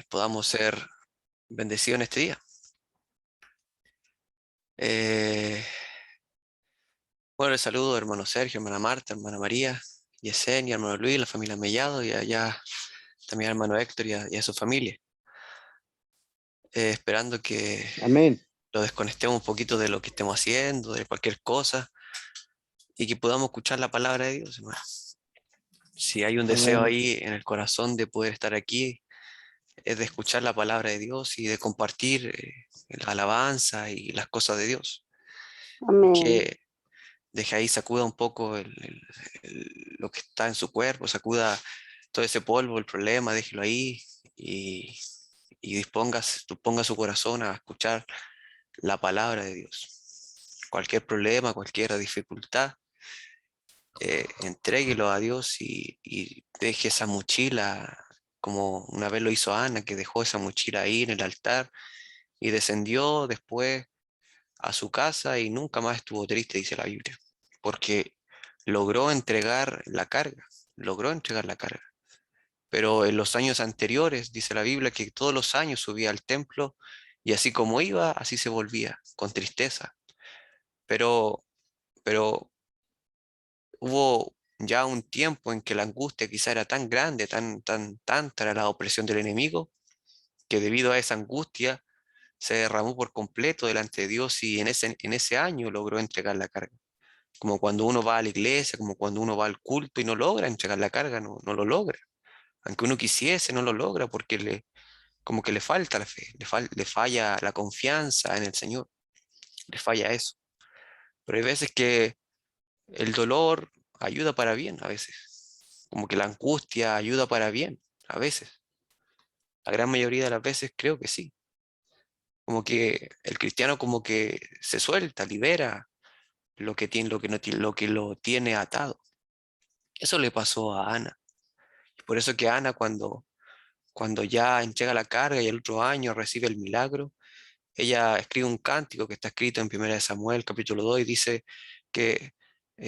podamos ser bendecidos en este día. Eh, bueno, les saludo hermano Sergio, hermana Marta, hermana María, Yesenia, hermano Luis, la familia Mellado y allá también hermano Héctor y a su familia. Esperando que Amén. lo desconectemos un poquito de lo que estemos haciendo, de cualquier cosa, y que podamos escuchar la palabra de Dios, hermano. Si hay un deseo Amén. ahí en el corazón de poder estar aquí, es de escuchar la palabra de Dios y de compartir la alabanza y las cosas de Dios. Y Amén. que deje ahí, sacuda un poco lo que está en su cuerpo, sacuda todo ese polvo, el problema, déjelo ahí y disponga su corazón a escuchar la palabra de Dios. Cualquier problema, cualquier dificultad, entréguelo a Dios y deje esa mochila, como una vez lo hizo Ana, que dejó esa mochila ahí en el altar y descendió después a su casa y nunca más estuvo triste, dice la Biblia, porque logró entregar la carga, logró entregar la carga. Pero en los años anteriores, dice la Biblia, que todos los años subía al templo y así como iba, así se volvía, con tristeza. Pero, pero hubo ya un tiempo en que la angustia quizá era tan grande, tanta era la opresión del enemigo, que debido a esa angustia se derramó por completo delante de Dios y en ese año logró entregar la carga. Como cuando uno va a la iglesia, como cuando uno va al culto y no logra entregar la carga, no lo logra. Aunque uno quisiese, no lo logra porque como que le falta la fe, le falla la confianza en el Señor, le falla eso. Pero hay veces que el dolor ayuda para bien, a veces. Como que la angustia ayuda para bien, a veces. La gran mayoría de las veces creo que sí. Como que el cristiano como que se suelta, libera lo que tiene, lo que no tiene, lo que lo tiene atado. Eso le pasó a Ana. Y por eso que Ana cuando ya entrega la carga y el otro año recibe el milagro, ella escribe un cántico que está escrito en 1 Samuel capítulo 2 y dice que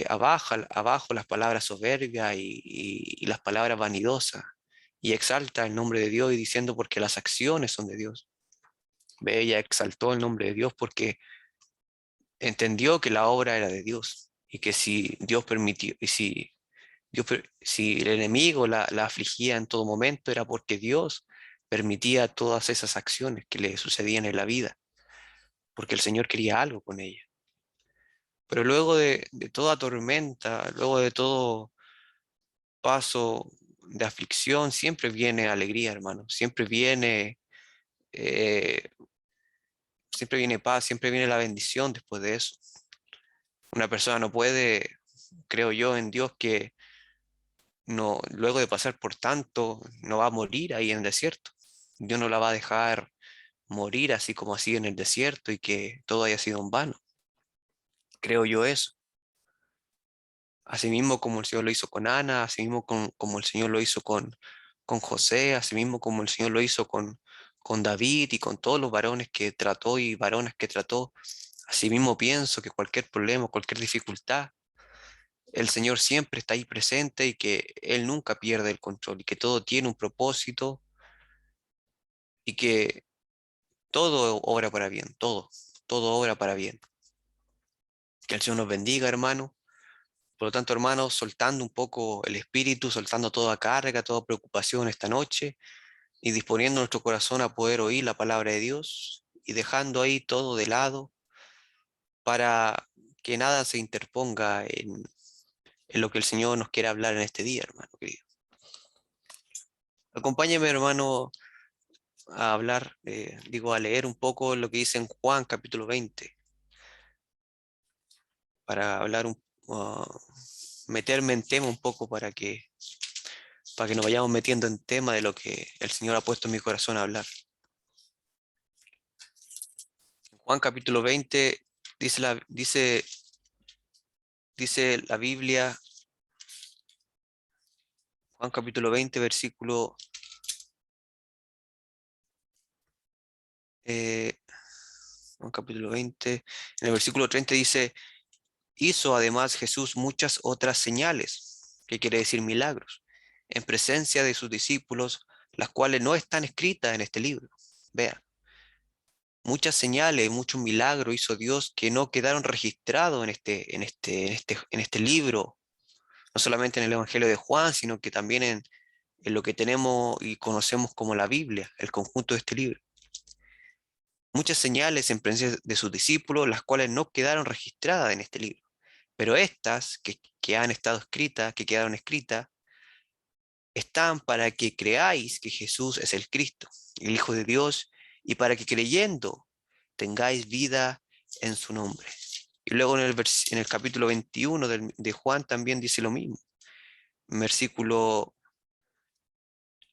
abajo las palabras soberbias y las palabras vanidosas y exalta el nombre de Dios y diciendo porque las acciones son de Dios. Ve, ella exaltó el nombre de Dios porque entendió que la obra era de Dios y que si Dios permitió, y si el enemigo la afligía en todo momento era porque Dios permitía todas esas acciones que le sucedían en la vida, porque el Señor quería algo con ella. Pero luego de toda tormenta, luego de todo paso de aflicción, siempre viene alegría, hermano, eh, siempre viene paz, siempre viene la bendición después de eso. Una persona no puede, creo yo, en Dios que no, luego de pasar por tanto, no va a morir ahí en el desierto. Dios no la va a dejar morir así como así en el desierto y que todo haya sido en vano. Creo yo eso. Asimismo como el Señor lo hizo con Ana, asimismo como el Señor lo hizo con José, asimismo como el Señor lo hizo con David y con todos los varones que trató y varones que trató. Asimismo pienso que cualquier problema, cualquier dificultad, el Señor siempre está ahí presente y que Él nunca pierde el control y que todo tiene un propósito y que todo obra para bien, todo obra para bien. Que el Señor nos bendiga, hermano. Por lo tanto, hermanos, soltando un poco el espíritu, soltando toda carga, toda preocupación esta noche y disponiendo nuestro corazón a poder oír la palabra de Dios y dejando ahí todo de lado para que nada se interponga en lo que el Señor nos quiere hablar en este día, hermano querido. Acompáñeme, hermano, a hablar, a leer un poco lo que dice en Juan capítulo 20, para hablar meterme en tema un poco para que nos vayamos metiendo en tema de lo que el Señor ha puesto en mi corazón a hablar. Juan capítulo 20 dice la Biblia, Juan capítulo 20, versículo, eh, Juan capítulo 20, en el versículo 30 dice, hizo además Jesús muchas otras señales, que quiere decir milagros, en presencia de sus discípulos, las cuales no están escritas en este libro. Vea, muchas señales, muchos milagros hizo Dios que no quedaron registrados en este libro, no solamente en el Evangelio de Juan, sino que también en lo que tenemos y conocemos como la Biblia, el conjunto de este libro. Muchas señales en presencia de sus discípulos, las cuales no quedaron registradas en este libro. Pero estas que han estado escritas, que quedaron escritas, están para que creáis que Jesús es el Cristo, el Hijo de Dios, y para que creyendo tengáis vida en su nombre. Y luego en el capítulo 21 de Juan también dice lo mismo. Versículo,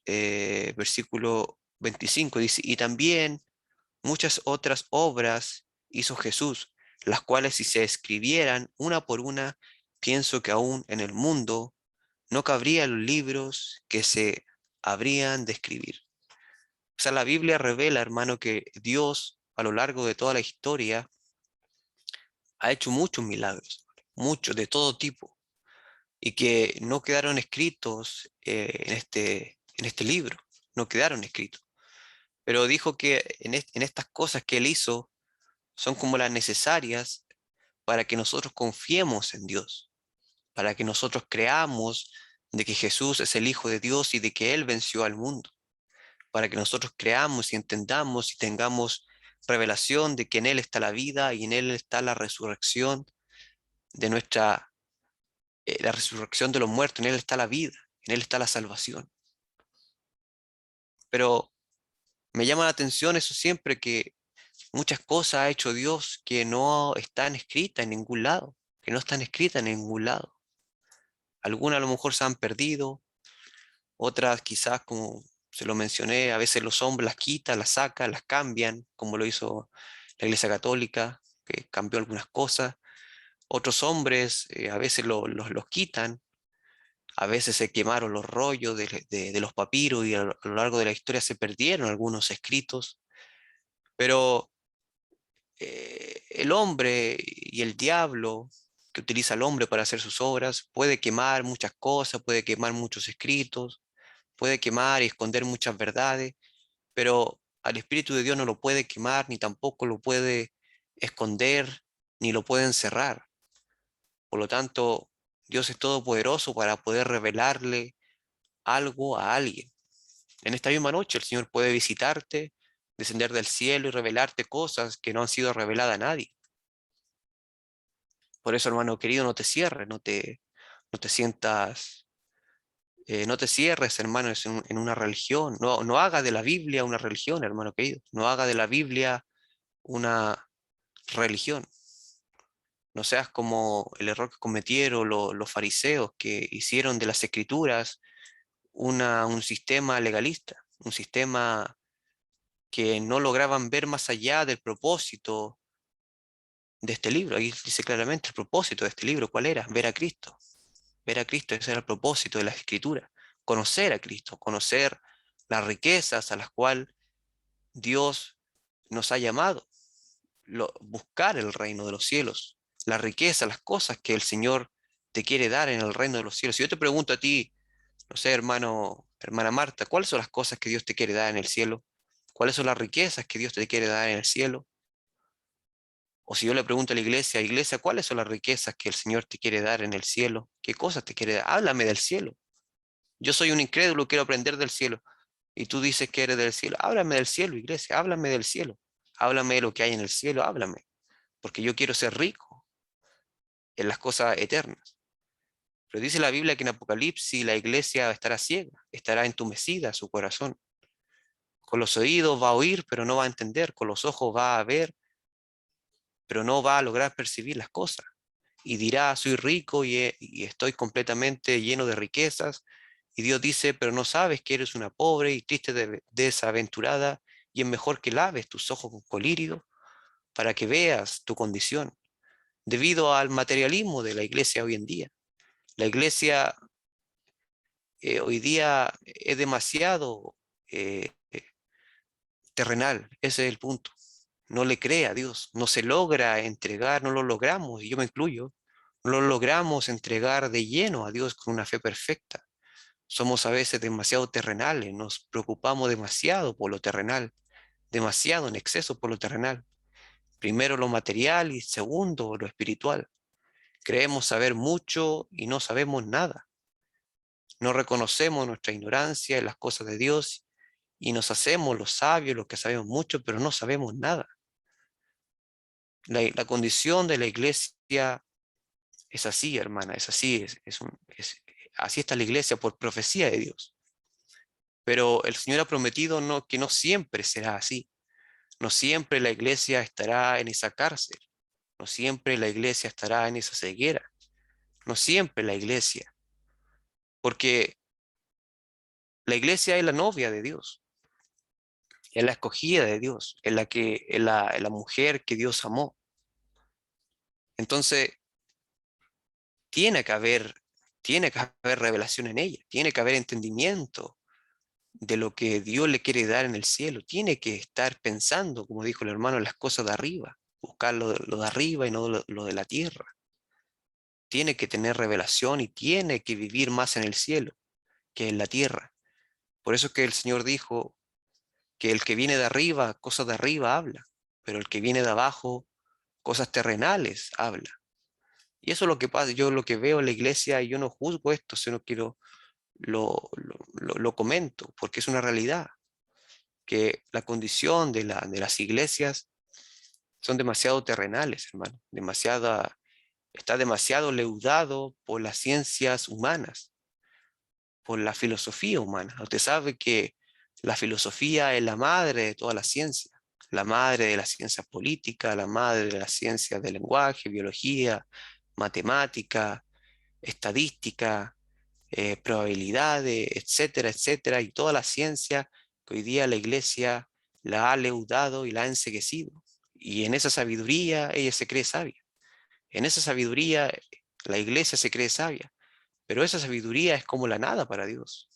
versículo 25 dice, y también muchas otras obras hizo Jesús, las cuales si se escribieran una por una, pienso que aún en el mundo no cabrían los libros que se habrían de escribir. O sea, la Biblia revela, hermano, que Dios a lo largo de toda la historia ha hecho muchos milagros, muchos de todo tipo, y que no quedaron escritos en este libro, no quedaron escritos. Pero dijo que en estas cosas que él hizo son como las necesarias para que nosotros confiemos en Dios, para que nosotros creamos de que Jesús es el Hijo de Dios y de que Él venció al mundo, para que nosotros creamos y entendamos y tengamos revelación de que en Él está la vida y en Él está la resurrección de la resurrección de los muertos, en Él está la vida, en Él está la salvación. Pero me llama la atención eso siempre, que muchas cosas ha hecho Dios que no están escritas en ningún lado, que no están escritas en ningún lado. Algunas a lo mejor se han perdido, otras quizás, como se lo mencioné, a veces los hombres las quitan, las sacan, las cambian, como lo hizo la Iglesia Católica, que cambió algunas cosas. Otros hombres a veces los quitan, a veces se quemaron los rollos de los papiros y a lo largo de la historia se perdieron algunos escritos. Pero el hombre y el diablo que utiliza al hombre para hacer sus obras puede quemar muchas cosas, puede quemar muchos escritos, puede quemar y esconder muchas verdades, pero al Espíritu de Dios no lo puede quemar, ni tampoco lo puede esconder, ni lo puede encerrar. Por lo tanto, Dios es todopoderoso para poder revelarle algo a alguien. En esta misma noche el Señor puede visitarte, descender del cielo y revelarte cosas que no han sido reveladas a nadie. Por eso, hermano querido, no te cierres, no te sientas, no te cierres, hermano, en una religión. No haga de la Biblia una religión, hermano querido. No haga de la Biblia una religión. No seas como el error que cometieron los fariseos, que hicieron de las escrituras un sistema legalista, un sistema que no lograban ver más allá del propósito de este libro. Ahí dice claramente el propósito de este libro, ¿cuál era? Ver a Cristo. Ver a Cristo, ese era el propósito de la Escritura. Conocer a Cristo, conocer las riquezas a las cuales Dios nos ha llamado, buscar el reino de los cielos, la riqueza, las cosas que el Señor te quiere dar en el reino de los cielos. Si yo te pregunto a ti, no sé, hermano, hermana Marta, ¿cuáles son las cosas que Dios te quiere dar en el cielo? ¿Cuáles son las riquezas que Dios te quiere dar en el cielo? O si yo le pregunto a la iglesia, iglesia, ¿cuáles son las riquezas que el Señor te quiere dar en el cielo? ¿Qué cosas te quiere dar? Háblame del cielo. Yo soy un incrédulo, quiero aprender del cielo. Y tú dices que eres del cielo. Háblame del cielo, iglesia, háblame del cielo. Háblame de lo que hay en el cielo, háblame. Porque yo quiero ser rico en las cosas eternas. Pero dice la Biblia que en Apocalipsis la iglesia estará ciega, estará entumecida su corazón. Con los oídos va a oír, pero no va a entender. Con los ojos va a ver, pero no va a lograr percibir las cosas. Y dirá, soy rico y estoy completamente lleno de riquezas. Y Dios dice, pero no sabes que eres una pobre y triste desaventurada, y es mejor que laves tus ojos con colirio para que veas tu condición, debido al materialismo de la iglesia hoy en día. La iglesia hoy día es demasiado terrenal, ese es el punto. No le cree a Dios, no se logra entregar, no lo logramos, y yo me incluyo, no lo logramos entregar de lleno a Dios con una fe perfecta. Somos a veces demasiado terrenales, nos preocupamos demasiado por lo terrenal, demasiado en exceso por lo terrenal. Primero lo material y segundo lo espiritual. Creemos saber mucho y no sabemos nada. No reconocemos nuestra ignorancia en las cosas de Dios y nos hacemos los sabios, los que sabemos mucho, pero no sabemos nada. La condición de la iglesia es así, hermana, es así, así está la iglesia por profecía de Dios. Pero el Señor ha prometido que no siempre será así. No siempre la iglesia estará en esa cárcel. No siempre la iglesia estará en esa ceguera. No siempre la iglesia. Porque la iglesia es la novia de Dios. Es la escogida de Dios. Es la mujer que Dios amó. Entonces, tiene que haber, tiene que haber revelación en ella. Tiene que haber entendimiento de lo que Dios le quiere dar en el cielo. Tiene que estar pensando, como dijo el hermano, en las cosas de arriba. Buscar lo de arriba y no lo de la tierra. Tiene que tener revelación y tiene que vivir más en el cielo que en la tierra. Por eso es que el Señor dijo que el que viene de arriba, cosas de arriba habla, pero el que viene de abajo, cosas terrenales habla. Y eso es lo que pasa, yo lo que veo en la iglesia, y yo no juzgo esto, sino que lo comento, porque es una realidad, que la condición de las iglesias son demasiado terrenales, hermano, está demasiado leudado por las ciencias humanas, por la filosofía humana. Usted sabe que la filosofía es la madre de toda la ciencia, la madre de las ciencias políticas, la madre de las ciencias del lenguaje, biología, matemática, estadística, probabilidades, etcétera, etcétera, y toda la ciencia que hoy día la iglesia la ha leudado y la ha enceguecido. Y en esa sabiduría ella se cree sabia. En esa sabiduría la iglesia se cree sabia. Pero esa sabiduría es como la nada para Dios,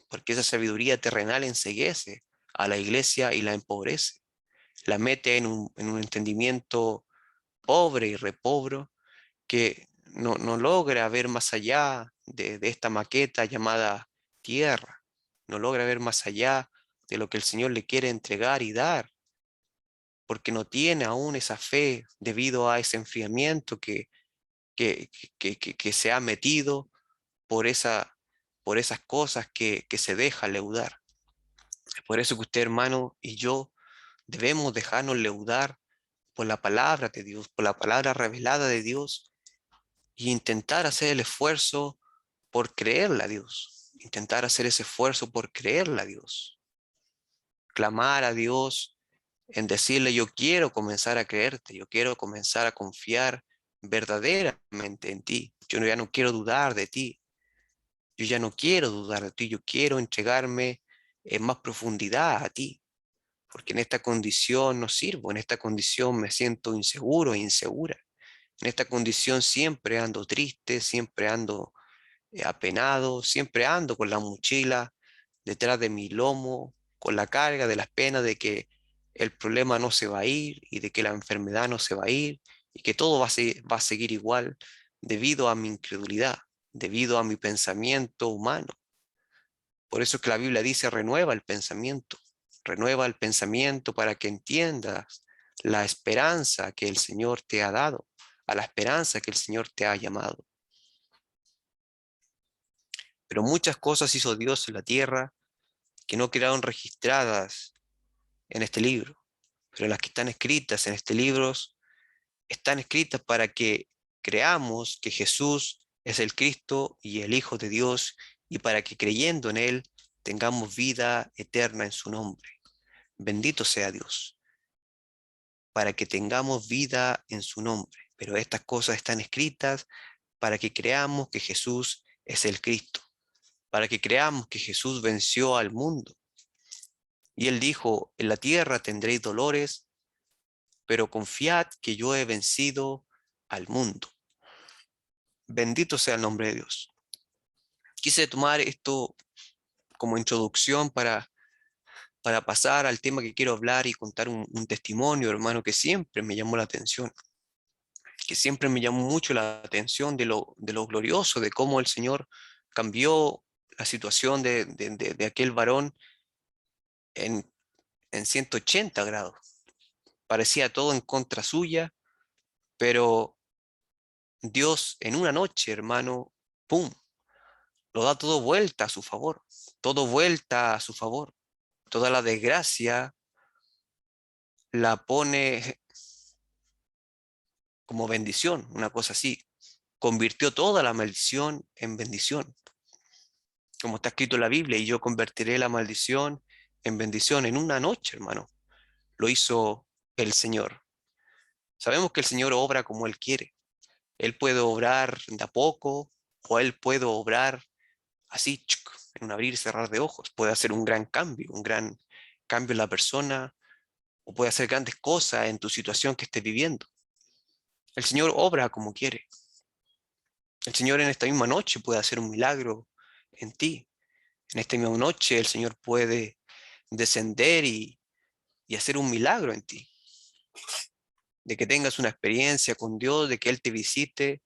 porque esa sabiduría terrenal enceguece a la iglesia y la empobrece, la mete en un entendimiento pobre y repobro que no logra ver más allá de esta maqueta llamada tierra, no logra ver más allá de lo que el Señor le quiere entregar y dar, porque no tiene aún esa fe debido a ese enfriamiento que se ha metido por por esas cosas que se deja leudar. Es por eso que usted, hermano, y yo debemos dejarnos leudar por la palabra de Dios, por la palabra revelada de Dios, y intentar hacer el esfuerzo por creerle a Dios, intentar hacer ese esfuerzo por creerle a Dios, clamar a Dios en decirle, yo quiero comenzar a creerte, yo quiero comenzar a confiar verdaderamente en ti, yo ya no quiero dudar de ti, yo ya no quiero dudar de ti, yo quiero entregarme en más profundidad a ti, porque en esta condición no sirvo, en esta condición me siento inseguro e insegura, en esta condición siempre ando triste, siempre ando apenado, siempre ando con la mochila detrás de mi lomo, con la carga de las penas de que el problema no se va a ir y de que la enfermedad no se va a ir y que todo va a seguir igual debido a mi incredulidad, debido a mi pensamiento humano. Por eso es que la Biblia dice, renueva el pensamiento para que entiendas la esperanza que el Señor te ha dado, a la esperanza que el Señor te ha llamado. Pero muchas cosas hizo Dios en la tierra que no quedaron registradas en este libro, pero las que están escritas en este libro están escritas para que creamos que Jesús es el Cristo y el Hijo de Dios y para que creyendo en Él tengamos vida eterna en su nombre. Bendito sea Dios, para que tengamos vida en su nombre. Pero estas cosas están escritas para que creamos que Jesús es el Cristo, para que creamos que Jesús venció al mundo. Y él dijo, en la tierra tendréis dolores, pero confiad que yo he vencido al mundo. Bendito sea el nombre de Dios. Quise tomar esto como introducción para pasar al tema que quiero hablar y contar un testimonio, hermano, que siempre me llamó la atención, que siempre me llamó mucho la atención de lo glorioso, de cómo el Señor cambió la situación de aquel varón en, en 180 grados. Parecía todo en contra suya, pero Dios en una noche, hermano, ¡pum!, lo da todo vuelta a su favor, todo vuelta a su favor. Toda la desgracia la pone como bendición, una cosa así. Convirtió toda la maldición en bendición, como está escrito en la Biblia, y yo convertiré la maldición en bendición en una noche, hermano. Lo hizo el Señor. Sabemos que el Señor obra como Él quiere. Él puede obrar de a poco, o Él puede obrar así, en un abrir y cerrar de ojos. Puede hacer un gran cambio en la persona, o puede hacer grandes cosas en tu situación que estés viviendo. El Señor obra como quiere. El Señor en esta misma noche puede hacer un milagro en ti. En esta misma noche el Señor puede descender y hacer un milagro en ti. De que tengas una experiencia con Dios, de que Él te visite,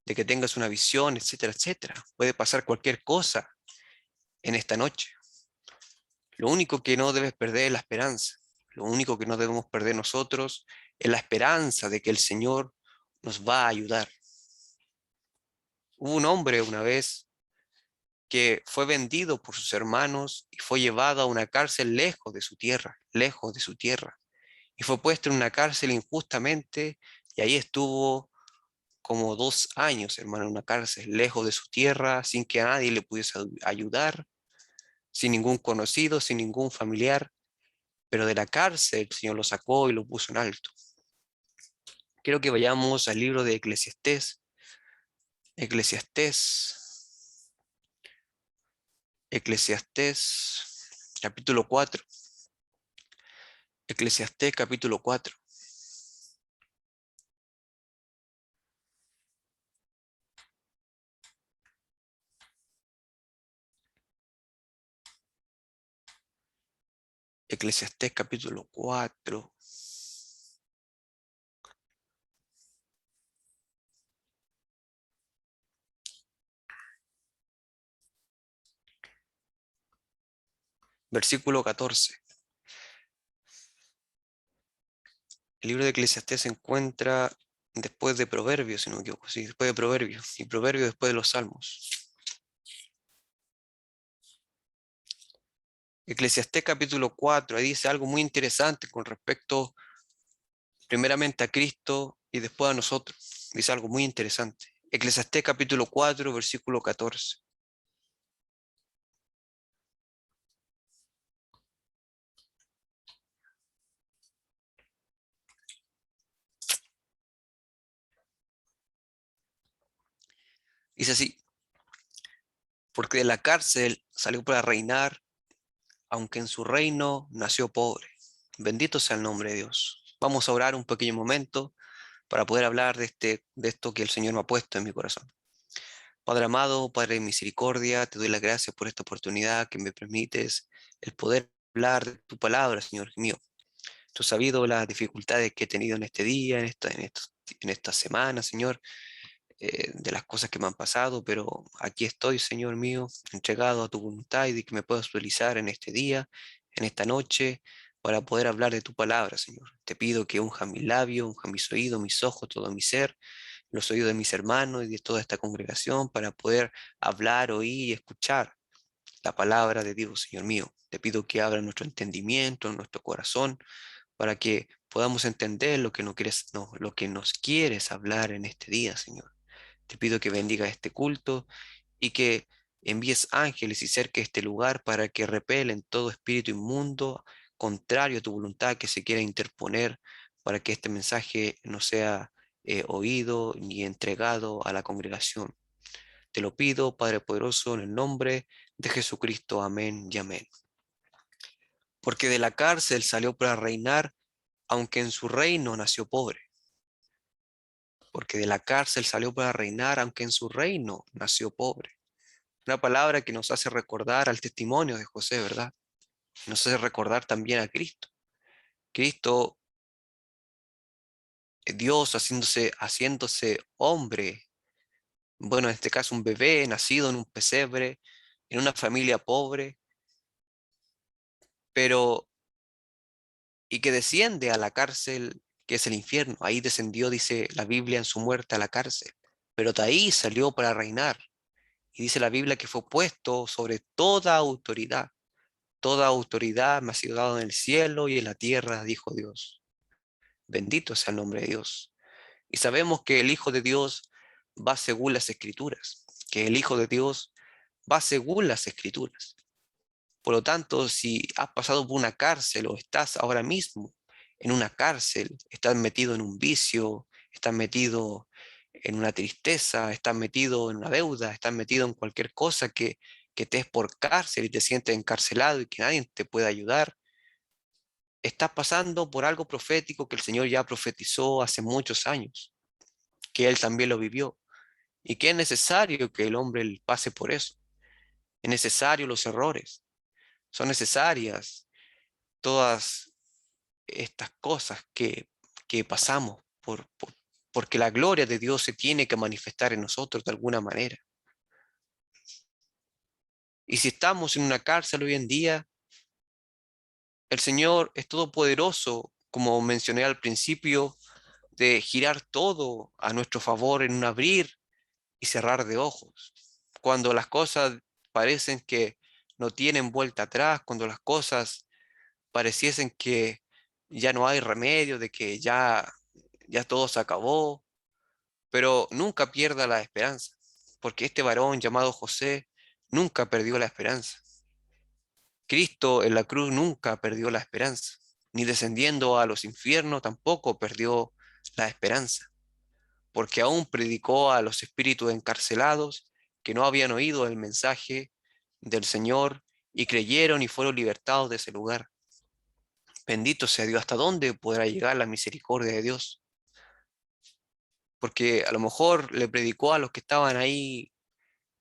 de que tengas una visión, etcétera, etcétera. Puede pasar cualquier cosa en esta noche. Lo único que no debes perder es la esperanza. Lo único que no debemos perder nosotros es la esperanza de que el Señor nos va a ayudar. Hubo un hombre una vez que fue vendido por sus hermanos y fue llevado a una cárcel lejos de su tierra. Y fue puesto en una cárcel injustamente y ahí estuvo como 2 años, hermano, en una cárcel, lejos de su tierra, sin que a nadie le pudiese ayudar, sin ningún conocido, sin ningún familiar, pero de la cárcel el Señor lo sacó y lo puso en alto. Quiero que vayamos al libro de Eclesiastés, Eclesiastés, Eclesiastés, capítulo 4, Eclesiastés capítulo 4, Eclesiastés capítulo 4, versículo 14. El libro de Eclesiastés se encuentra después de Proverbios, si no me equivoco, sí, después de Proverbios, y Proverbios después de los Salmos. Eclesiastés capítulo 4, ahí dice algo muy interesante con respecto primeramente a Cristo y después a nosotros. Dice algo muy interesante. Eclesiastés capítulo 4, versículo 14. Dice así: porque de la cárcel salió para reinar, aunque en su reino nació pobre. Bendito sea el nombre de Dios. Vamos a orar un pequeño momento para poder hablar de esto que el Señor me ha puesto en mi corazón. Padre amado, Padre de misericordia, te doy las gracias por esta oportunidad que me permites el poder hablar de tu palabra, Señor mío. Tú has sabido las dificultades que he tenido en este día, en esta semana, Señor, de las cosas que me han pasado, pero aquí estoy, Señor mío, entregado a tu voluntad y de que me puedas utilizar en este día, en esta noche, para poder hablar de tu palabra, Señor. Te pido que unja mis labios, unja mis oídos, mis ojos, todo mi ser, los oídos de mis hermanos y de toda esta congregación para poder hablar, oír y escuchar la palabra de Dios, Señor mío. Te pido que abra nuestro entendimiento, nuestro corazón, para que podamos entender lo que, no quieres, no, lo que nos quieres hablar en este día, Señor. Te pido que bendiga este culto y que envíes ángeles y cerque este lugar para que repelen todo espíritu inmundo, contrario a tu voluntad, que se quiera interponer para que este mensaje no sea oído ni entregado a la congregación. Te lo pido, Padre poderoso, en el nombre de Jesucristo. Amén y amén. Porque de la cárcel salió para reinar, aunque en su reino nació pobre. Porque de la cárcel salió para reinar, aunque en su reino nació pobre. Una palabra que nos hace recordar al testimonio de José, ¿verdad? Nos hace recordar también a Cristo. Cristo, Dios haciéndose hombre, bueno, en este caso un bebé nacido en un pesebre, en una familia pobre, pero y que desciende a la cárcel que es el infierno. Ahí descendió, dice la Biblia, en su muerte a la cárcel, pero de ahí salió para reinar. Y dice la Biblia que fue puesto sobre toda autoridad. Toda autoridad me ha sido dada en el cielo y en la tierra, dijo Dios. Bendito sea el nombre de Dios. Y sabemos que el Hijo de Dios va según las Escrituras, que el Hijo de Dios va según las Escrituras. Por lo tanto, si has pasado por una cárcel o estás ahora mismo en una cárcel, estás metido en un vicio, estás metido en una tristeza, estás metido en una deuda, estás metido en cualquier cosa que te es por cárcel y te sientes encarcelado y que nadie te puede ayudar, estás pasando por algo profético que el Señor ya profetizó hace muchos años, que Él también lo vivió y que es necesario que el hombre pase por eso. Es necesario los errores, son necesarias todas estas cosas que pasamos porque la gloria de Dios se tiene que manifestar en nosotros de alguna manera. Y si estamos en una cárcel hoy en día, el Señor es todopoderoso, como mencioné al principio, de girar todo a nuestro favor en un abrir y cerrar de ojos. Cuando las cosas parecen que no tienen vuelta atrás, cuando las cosas pareciesen que ya no hay remedio, de que ya todo se acabó, pero nunca pierda la esperanza, porque este varón llamado José nunca perdió la esperanza. Cristo en la cruz nunca perdió la esperanza, ni descendiendo a los infiernos tampoco perdió la esperanza, porque aún predicó a los espíritus encarcelados que no habían oído el mensaje del Señor y creyeron y fueron libertados de ese lugar. Bendito sea Dios. ¿Hasta dónde podrá llegar la misericordia de Dios? Porque a lo mejor le predicó a los que estaban ahí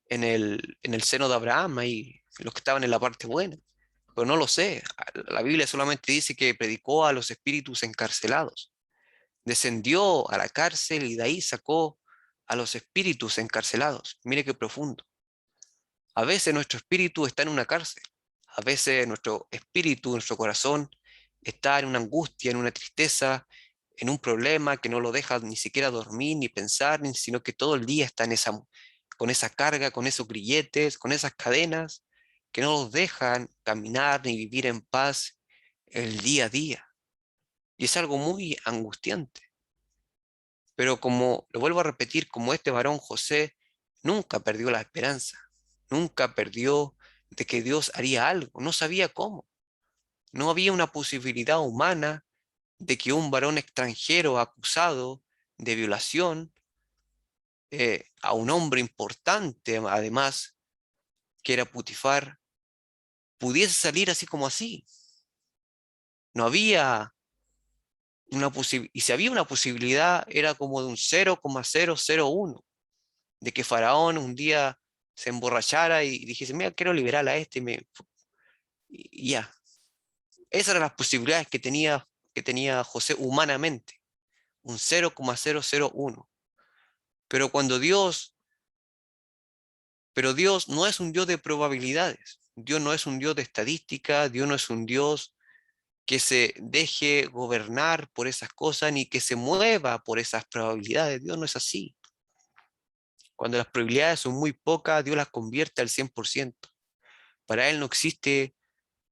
en el seno de Abraham, ahí, los que estaban en la parte buena. Pero no lo sé. La Biblia solamente dice que predicó a los espíritus encarcelados. Descendió a la cárcel y de ahí sacó a los espíritus encarcelados. Mire qué profundo. A veces nuestro espíritu está en una cárcel. A veces nuestro espíritu, nuestro corazón está en una angustia, en una tristeza, en un problema que no lo deja ni siquiera dormir ni pensar, sino que todo el día está con esa carga, con esos grilletes, con esas cadenas que no los dejan caminar ni vivir en paz el día a día. Y es algo muy angustiante. Pero como, lo vuelvo a repetir, como este varón José nunca perdió la esperanza, nunca perdió de que Dios haría algo, no sabía cómo. No había una posibilidad humana de que un varón extranjero acusado de violación a un hombre importante, además, que era Putifar, pudiese salir así como así. No había una posibilidad, y si había una posibilidad, era como de un 0,001, de que Faraón un día se emborrachara y dijese, mira, quiero liberar a este, y ya. Esas eran las posibilidades que tenía José humanamente, un 0,001. Pero cuando Dios, pero Dios no es un Dios de probabilidades, Dios no es un Dios de estadística, Dios no es un Dios que se deje gobernar por esas cosas ni que se mueva por esas probabilidades. Dios no es así. Cuando las probabilidades son muy pocas, Dios las convierte al 100%. Para Él no existe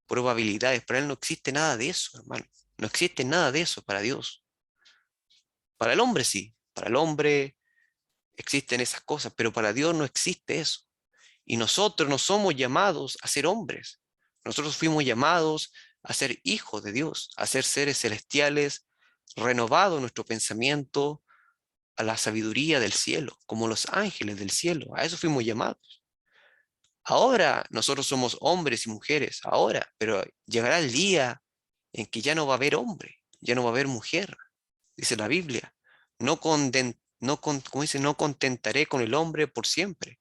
probabilidades, para Él no existe nada de eso, hermano. No existe nada de eso para Dios. Para el hombre sí, para el hombre existen esas cosas, pero para Dios no existe eso. Y nosotros no somos llamados a ser hombres. Nosotros fuimos llamados a ser hijos de Dios, a ser seres celestiales, renovado nuestro pensamiento a la sabiduría del cielo, como los ángeles del cielo. A eso fuimos llamados. Ahora nosotros somos hombres y mujeres, ahora, pero llegará el día en que ya no va a haber hombre, ya no va a haber mujer, dice la Biblia. Como dice, no contentaré con el hombre por siempre.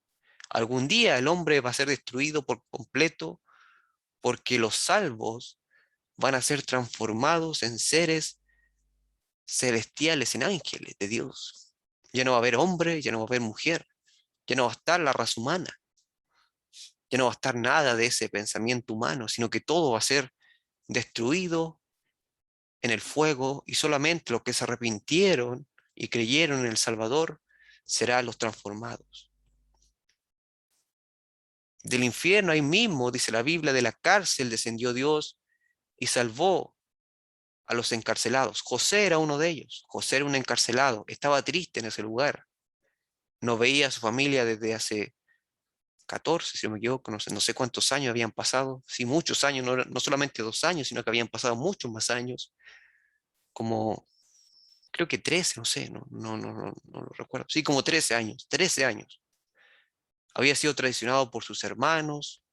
Algún día el hombre va a ser destruido por completo porque los salvos van a ser transformados en seres celestiales, en ángeles de Dios. Ya no va a haber hombre, ya no va a haber mujer, ya no va a estar la raza humana. Ya no va a estar nada de ese pensamiento humano, sino que todo va a ser destruido en el fuego y solamente los que se arrepintieron y creyeron en el Salvador serán los transformados. Del infierno ahí mismo, dice la Biblia, de la cárcel descendió Dios y salvó a los encarcelados. José era uno de ellos. José era un encarcelado. Estaba triste en ese lugar. No veía a su familia desde hace 14, si no me equivoco, no sé cuántos años habían pasado. Sí, muchos años, no solamente 2 años, sino que habían pasado muchos más años, como creo que 13, no sé, no lo recuerdo. Sí, como 13 años, 13 años. Había sido traicionado por sus hermanos,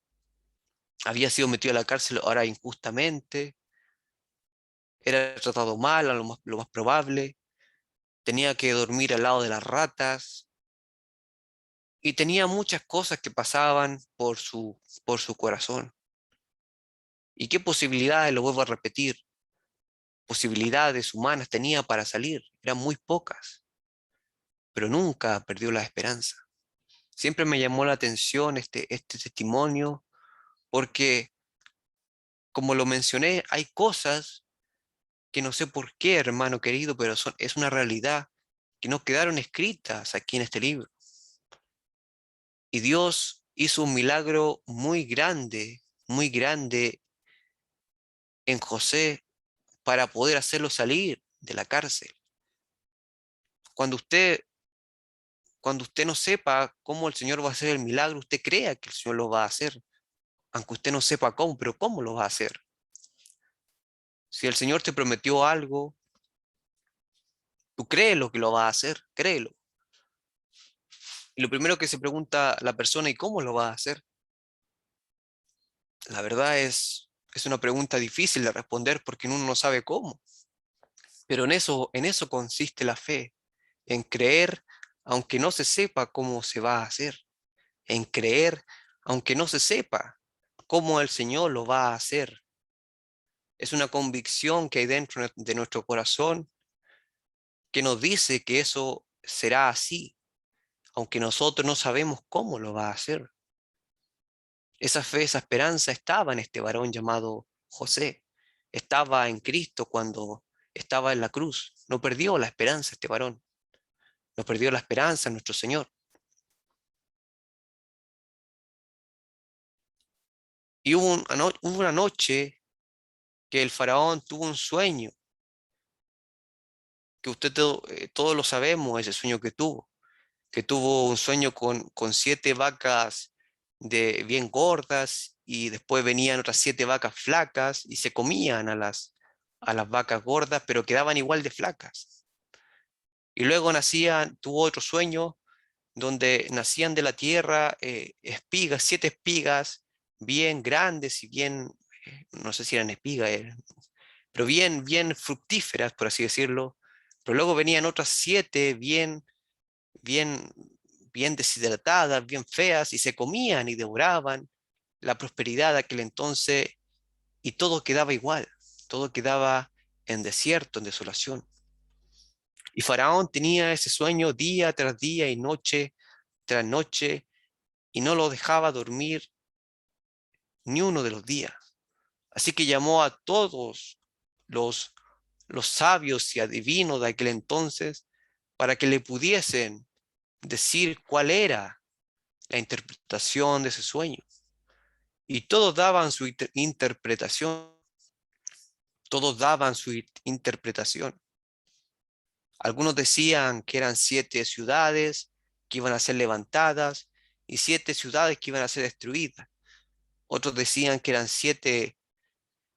había sido metido a la cárcel ahora injustamente, era tratado mal, a lo más probable, tenía que dormir al lado de las ratas y tenía muchas cosas que pasaban por su corazón. ¿Y qué posibilidades, lo vuelvo a repetir, posibilidades humanas tenía para salir? Eran muy pocas, pero nunca perdió la esperanza. Siempre me llamó la atención este testimonio porque, como lo mencioné, hay cosas que no sé por qué, hermano querido, pero es una realidad que no quedaron escritas aquí en este libro. Y Dios hizo un milagro muy grande en José para poder hacerlo salir de la cárcel. Cuando usted, cuando usted no sepa cómo el Señor va a hacer el milagro, usted crea que el Señor lo va a hacer, aunque usted no sepa cómo, pero cómo lo va a hacer. Si el Señor te prometió algo, tú créelo que lo va a hacer, créelo. Y lo primero que se pregunta la persona, ¿y cómo lo va a hacer? La verdad es una pregunta difícil de responder porque uno no sabe cómo. Pero en eso consiste la fe, en creer aunque no se sepa cómo se va a hacer, en creer aunque no se sepa cómo el Señor lo va a hacer. Es una convicción que hay dentro de nuestro corazón que nos dice que eso será así, aunque nosotros no sabemos cómo lo va a hacer. Esa fe, esa esperanza estaba en este varón llamado José. Estaba en Cristo cuando estaba en la cruz. No perdió la esperanza este varón. No perdió la esperanza en nuestro Señor. Y hubo una noche que el faraón tuvo un sueño, que todos lo sabemos, ese sueño que tuvo un sueño con 7 vacas bien gordas y después venían otras 7 vacas flacas y se comían a las vacas gordas, pero quedaban igual de flacas. Y luego tuvo otro sueño donde nacían de la tierra espigas, 7 espigas bien grandes y bien, no sé si eran espigas, pero bien fructíferas, por así decirlo. Pero luego venían otras 7 bien, bien deshidratadas, bien feas, y se comían y devoraban la prosperidad de aquel entonces, y todo quedaba igual, todo quedaba en desierto, en desolación. Y Faraón tenía ese sueño día tras día y noche tras noche, y no lo dejaba dormir ni uno de los días. Así que llamó a todos los, los sabios y adivinos de aquel entonces para que le pudiesen decir cuál era la interpretación de ese sueño. Y todos daban su interpretación, todos daban su interpretación. Algunos decían que eran 7 ciudades que iban a ser levantadas y 7 ciudades que iban a ser destruidas. Otros decían que eran 7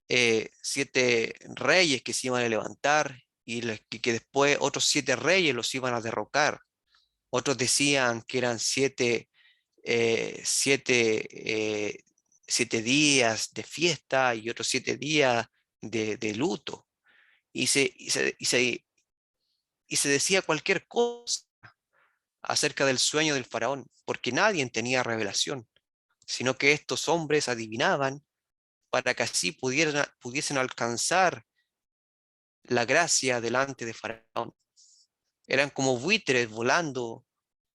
reyes que se iban a levantar y que después otros 7 reyes los iban a derrocar. Otros decían que eran eh, siete, eh, 7 días de fiesta y otros 7 días de luto. Y y se decía cualquier cosa acerca del sueño del faraón, porque nadie tenía revelación, sino que estos hombres adivinaban para que así pudiesen alcanzar la gracia delante de Faraón. Eran como buitres volando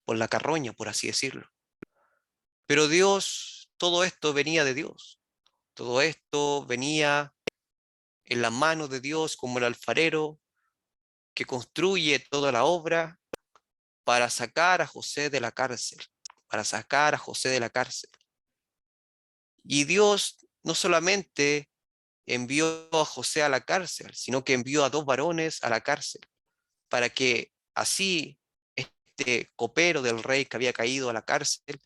por la carroña, por así decirlo. Pero Dios todo esto venía de Dios. Todo esto venía en las manos de Dios como el alfarero que construye toda la obra para sacar a José de la cárcel, para sacar a José de la cárcel. Y Dios no solamente envió a José a la cárcel, sino que envió a dos varones a la cárcel, para que así este copero del rey que había caído a la cárcel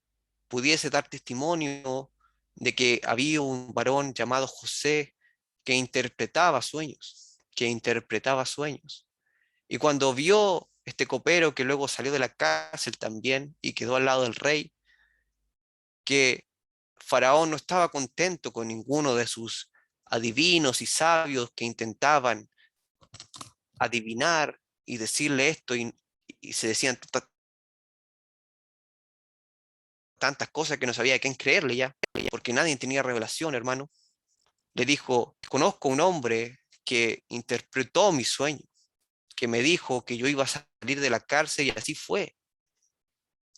pudiese dar testimonio de que había un varón llamado José que interpretaba sueños, que interpretaba sueños. Y cuando vio este copero que luego salió de la cárcel también y quedó al lado del rey, que Faraón no estaba contento con ninguno de sus adivinos y sabios que intentaban adivinar y decirle esto y se decían tantas cosas que no sabía a quién creerle ya, porque nadie tenía revelación, hermano. Le dijo, conozco un hombre que interpretó mi sueño, que me dijo que yo iba a salir de la cárcel y así fue.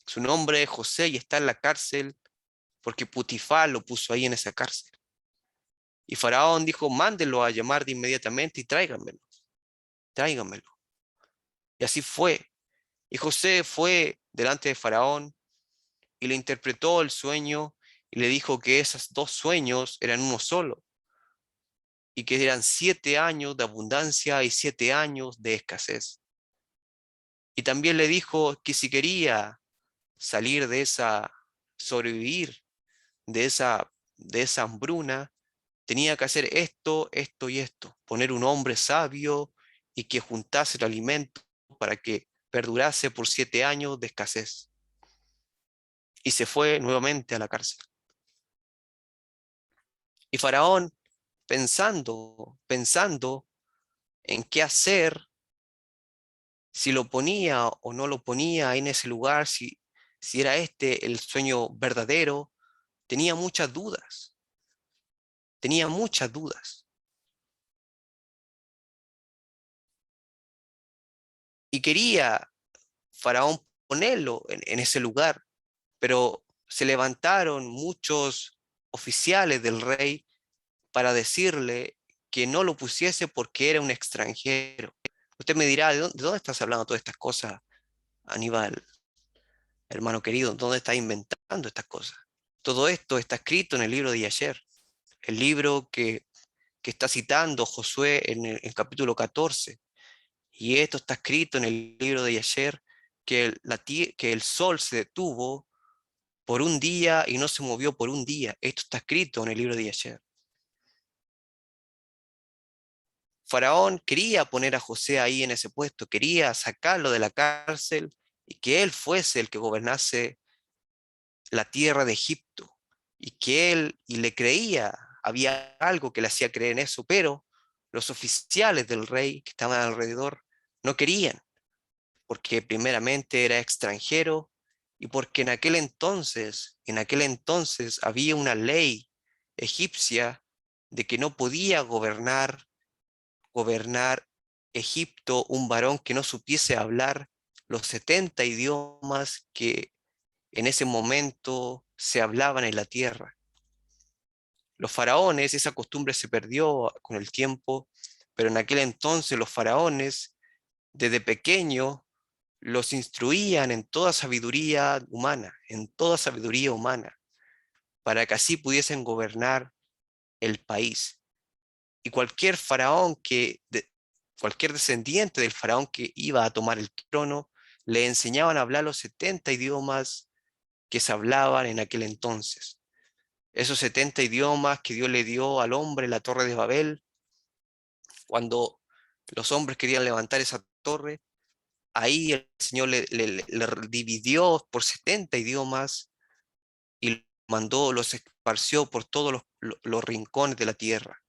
Su nombre es José y está en la cárcel porque Putifar lo puso ahí en esa cárcel. Y Faraón dijo, mándelo a llamar de inmediatamente y tráiganmelo, tráiganmelo. Y así fue. Y José fue delante de Faraón y le interpretó el sueño y le dijo que esos dos sueños eran uno solo y que eran 7 años de abundancia y 7 años de escasez. Y también le dijo que si quería salir de esa, sobrevivir de esa hambruna, tenía que hacer esto, esto y esto, poner un hombre sabio y que juntase el alimento para que perdurase por 7 años de escasez. Y se fue nuevamente a la cárcel. Y Faraón, pensando en qué hacer, si lo ponía o no lo ponía en ese lugar, si era este el sueño verdadero, tenía muchas dudas, tenía muchas dudas. Y quería Faraón ponerlo en ese lugar, pero se levantaron muchos oficiales del rey para decirle que no lo pusiese porque era un extranjero. Usted me dirá, ¿de dónde estás hablando todas estas cosas, Aníbal, hermano querido? ¿Dónde estás inventando estas cosas? Todo esto está escrito en el libro de Yasher, el libro que está citando Josué en el capítulo 14. Y esto está escrito en el libro de Yasher, que el sol se detuvo por un día y no se movió por un día. Esto está escrito en el libro de Yasher. Faraón quería poner a José ahí en ese puesto, quería sacarlo de la cárcel y que él fuese el que gobernase la tierra de Egipto. Y que él, y le creía, había algo que le hacía creer en eso, pero los oficiales del rey que estaban alrededor no querían, porque primeramente era extranjero y porque en aquel entonces había una ley egipcia de que no podía gobernar Egipto un varón que no supiese hablar los 70 idiomas que en ese momento se hablaban en la tierra. Los faraones, esa costumbre se perdió con el tiempo, pero en aquel entonces los faraones, desde pequeño, los instruían en toda sabiduría humana, en toda sabiduría humana, para que así pudiesen gobernar el país. Y cualquier descendiente del faraón que iba a tomar el trono, le enseñaban a hablar los 70 idiomas que se hablaban en aquel entonces. Esos 70 idiomas que Dios le dio al hombre en la torre de Babel, cuando los hombres querían levantar esa torre, ahí el Señor le dividió por 70 idiomas y los esparció por todos los rincones de la tierra.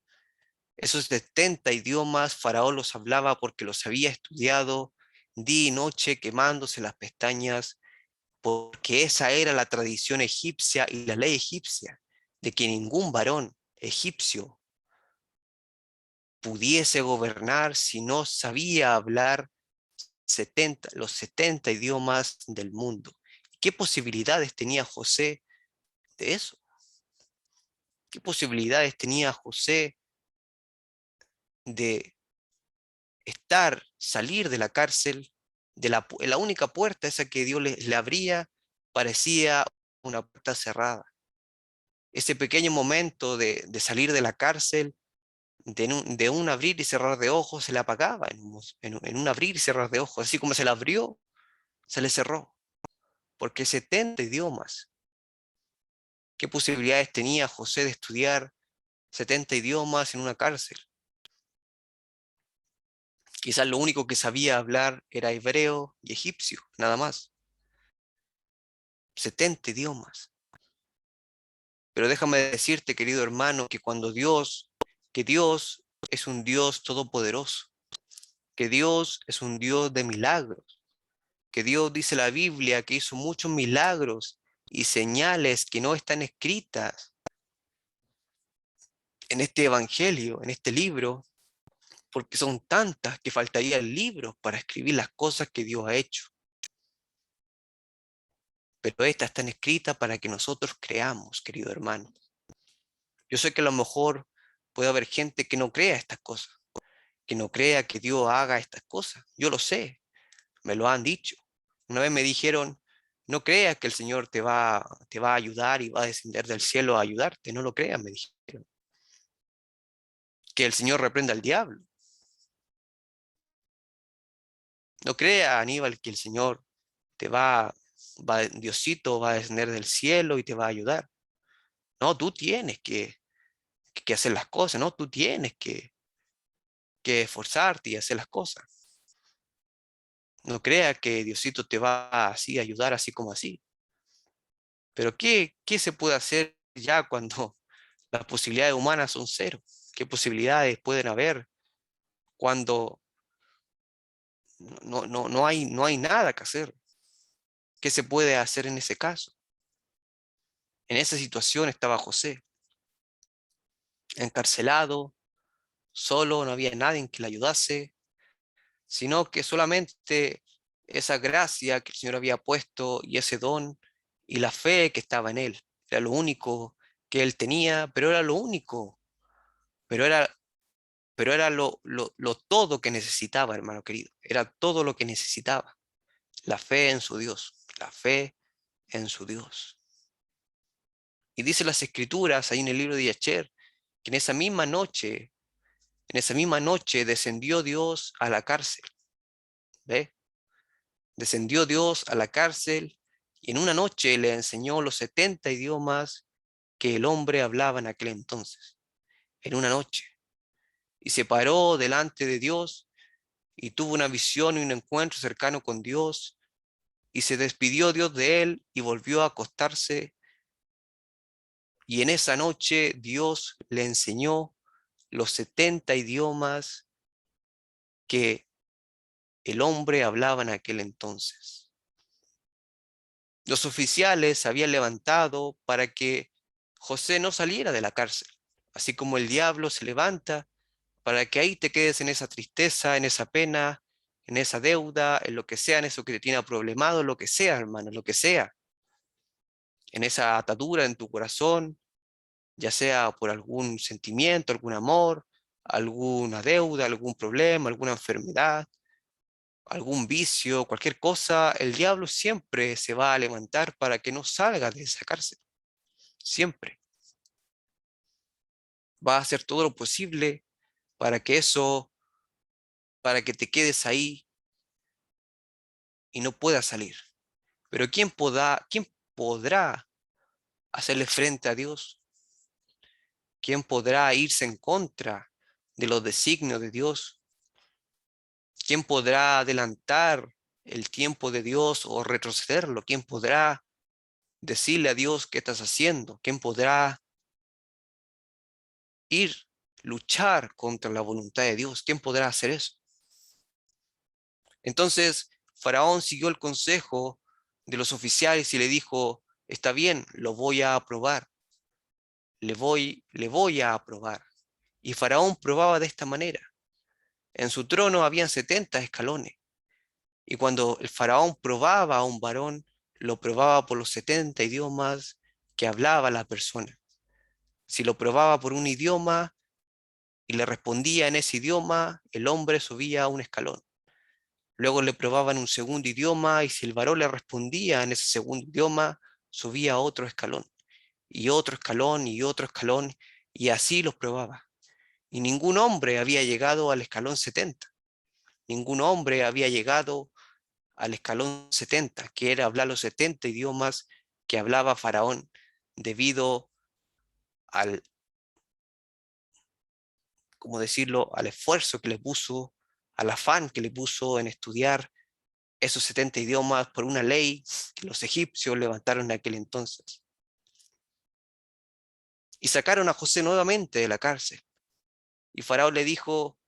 Esos 70 idiomas Faraón los hablaba porque los había estudiado día y noche quemándose las pestañas, porque esa era la tradición egipcia y la ley egipcia, de que ningún varón egipcio pudiese gobernar si no sabía hablar los 70 idiomas del mundo. ¿Qué posibilidades tenía José de eso? ¿Qué posibilidades tenía José de salir de la cárcel? La única puerta, esa que Dios le abría, parecía una puerta cerrada. Ese pequeño momento de salir de la cárcel, de un abrir y cerrar de ojos, se le apagaba en un abrir y cerrar de ojos. Así como se le abrió, se le cerró. Porque 70 idiomas. ¿Qué posibilidades tenía José de estudiar 70 idiomas en una cárcel? Quizás lo único que sabía hablar era hebreo y egipcio, nada más. 70 idiomas. Pero déjame decirte, querido hermano, que Dios es un Dios todopoderoso, que Dios es un Dios de milagros, que Dios, dice la Biblia, que hizo muchos milagros y señales que no están escritas en este evangelio, en este libro, porque son tantas que faltarían libros para escribir las cosas que Dios ha hecho. Pero estas están escritas para que nosotros creamos, querido hermano. Yo sé que a lo mejor puede haber gente que no crea estas cosas, que no crea que Dios haga estas cosas. Yo lo sé, me lo han dicho. Una vez me dijeron, no creas que el Señor te va a ayudar y va a descender del cielo a ayudarte. No lo creas, me dijeron. Que el Señor reprenda al diablo. No crea, Aníbal, que el Señor Diosito va a descender del cielo y te va a ayudar. No, tú tienes que hacer las cosas, ¿no? Tú tienes que esforzarte y hacer las cosas. No crea que Diosito te va así a ayudar así como así. Pero ¿qué se puede hacer ya cuando las posibilidades humanas son cero? ¿Qué posibilidades pueden haber cuando no hay nada que hacer? ¿Qué se puede hacer en ese caso? En esa situación estaba José, encarcelado, solo, no había nadie que le ayudase, sino que solamente esa gracia que el Señor había puesto y ese don y la fe que estaba en él. Era lo único que él tenía, pero era lo único, pero era, pero era lo todo que necesitaba, hermano querido. Era todo lo que necesitaba. La fe en su Dios, la fe en su Dios. Y dice las escrituras ahí en el libro de Yacher, que en esa misma noche descendió Dios a la cárcel. ¿Ve? Descendió Dios a la cárcel y en una noche le enseñó los 70 idiomas que el hombre hablaba en aquel entonces. En una noche. Y se paró delante de Dios y tuvo una visión y un encuentro cercano con Dios y se despidió Dios de él y volvió a acostarse. Y en esa noche Dios le enseñó los 70 idiomas que el hombre hablaba en aquel entonces. Los oficiales se habían levantado para que José no saliera de la cárcel, así como el diablo se levanta para que ahí te quedes en esa tristeza, en esa pena, en esa deuda, en lo que sea, en eso que te tiene problemado, lo que sea, hermano, lo que sea, en esa atadura en tu corazón, ya sea por algún sentimiento, algún amor, alguna deuda, algún problema, alguna enfermedad, algún vicio, cualquier cosa, el diablo siempre se va a levantar para que no salgas de esa cárcel. Siempre. Va a hacer todo lo posible para que para que te quedes ahí y no puedas salir. Pero quién podrá hacerle frente a Dios? ¿Quién podrá irse en contra de los designios de Dios? ¿Quién podrá adelantar el tiempo de Dios o retrocederlo? ¿Quién podrá decirle a Dios qué estás haciendo? ¿Quién podrá ir, luchar contra la voluntad de Dios? ¿Quién podrá hacer eso? Entonces, Faraón siguió el consejo de los oficiales y le dijo, está bien, lo voy a aprobar, le voy a aprobar. Y Faraón probaba de esta manera. En su trono habían 70 escalones. Y cuando el faraón probaba a un varón, lo probaba por los 70 idiomas que hablaba la persona. Si lo probaba por un idioma y le respondía en ese idioma, el hombre subía un escalón. Luego le probaban un segundo idioma y si el varón le respondía en ese segundo idioma, subía otro escalón y otro escalón y otro escalón y así los probaba. Y ningún hombre había llegado al escalón 70. Ningún hombre había llegado al escalón 70, que era hablar los 70 idiomas que hablaba Faraón debido al, ¿cómo decirlo?, al esfuerzo que le puso, al afán que le puso en estudiar esos 70 idiomas por una ley que los egipcios levantaron en aquel entonces. Y sacaron a José nuevamente de la cárcel. Y Faraón le dijo,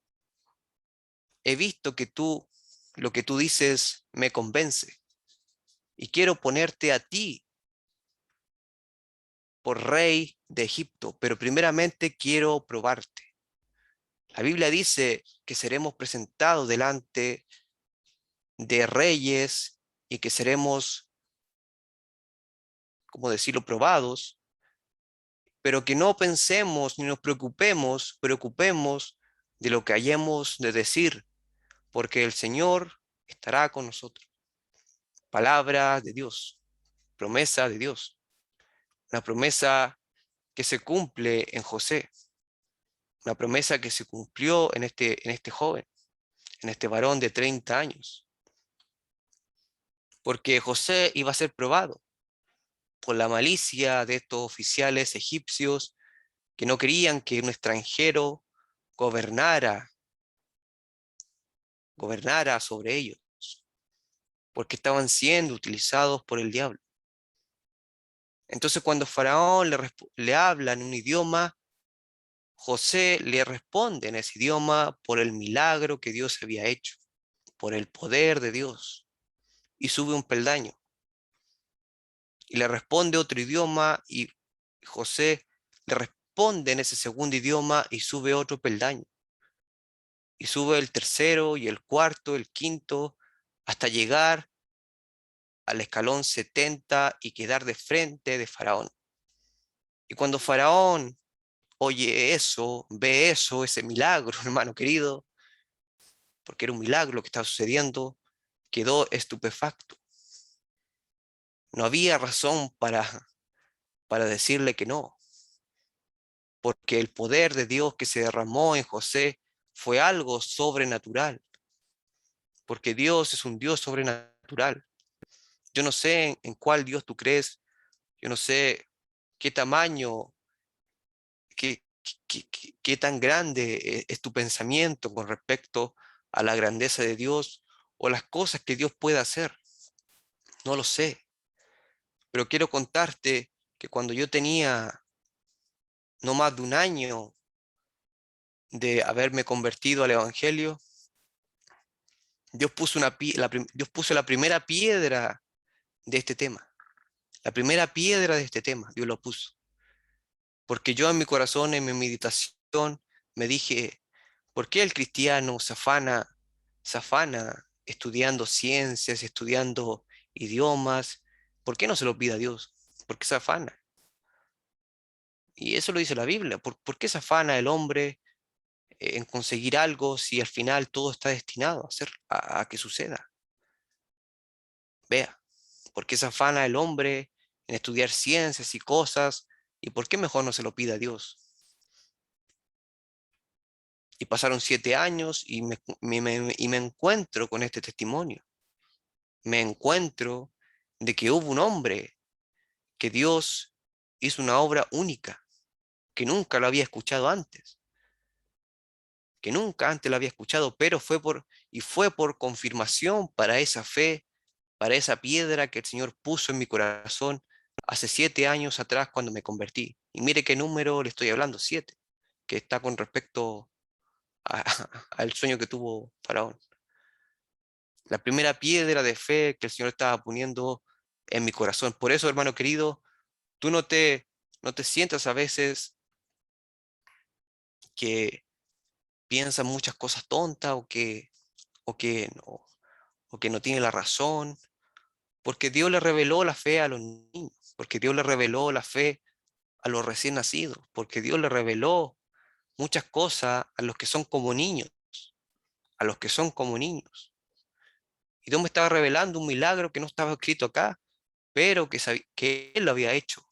he visto que lo que tú dices me convence y quiero ponerte a ti por rey de Egipto, pero primeramente quiero probarte. La Biblia dice que seremos presentados delante de reyes y que seremos, como decirlo, probados, pero que no pensemos ni nos preocupemos de lo que hayamos de decir, porque el Señor estará con nosotros. Palabra de Dios, promesa de Dios, una promesa que se cumple en José, una promesa que se cumplió en este joven, en este varón de 30 años, porque José iba a ser probado por la malicia de estos oficiales egipcios que no querían que un extranjero gobernara, gobernara sobre ellos, porque estaban siendo utilizados por el diablo. Entonces cuando Faraón le habla en un idioma, José le responde en ese idioma por el milagro que Dios había hecho, por el poder de Dios, y sube un peldaño. Y le responde otro idioma y José le responde en ese segundo idioma y sube otro peldaño. Y sube el tercero y el cuarto, el quinto, hasta llegar al escalón 70 y quedar de frente de Faraón. Y cuando Faraón oye eso, ve eso, ese milagro, hermano querido, porque era un milagro lo que estaba sucediendo, quedó estupefacto. No había razón para decirle que no, porque el poder de Dios que se derramó en José fue algo sobrenatural, porque Dios es un Dios sobrenatural. Yo no sé en cuál Dios tú crees, yo no sé qué tamaño, qué tan grande es tu pensamiento con respecto a la grandeza de Dios o las cosas que Dios puede hacer. No lo sé, pero quiero contarte que cuando yo tenía no más de un año de haberme convertido al Evangelio, Dios puso la primera piedra de este tema. La primera piedra de este tema, Dios lo puso. Porque yo en mi corazón, en mi meditación, me dije, ¿por qué el cristiano se afana estudiando ciencias, estudiando idiomas? ¿Por qué no se lo pide a Dios? ¿Por qué se afana? Y eso lo dice la Biblia. ¿Por qué se afana el hombre en conseguir algo si al final todo está destinado a que suceda? Vea, ¿por qué se afana el hombre en estudiar ciencias y cosas? ¿Y por qué mejor no se lo pide a Dios? Y pasaron 7 años y y me encuentro con este testimonio. Me encuentro de que hubo un hombre que Dios hizo una obra única, que nunca lo había escuchado antes, que nunca antes lo había escuchado, pero fue por confirmación para esa fe, para esa piedra que el Señor puso en mi corazón hace 7 años atrás cuando me convertí. Y mire qué número le estoy hablando, 7, que está con respecto al sueño que tuvo Faraón. La primera piedra de fe que el Señor estaba poniendo en mi corazón. Por eso, hermano querido, tú no te sientas a veces que piensas muchas cosas tontas o que no tiene la razón, porque Dios le reveló la fe a los niños, porque Dios le reveló la fe a los recién nacidos, porque Dios le reveló muchas cosas a los que son como niños, a los que son como niños. Y Dios me estaba revelando un milagro que no estaba escrito acá, pero que Él lo había hecho,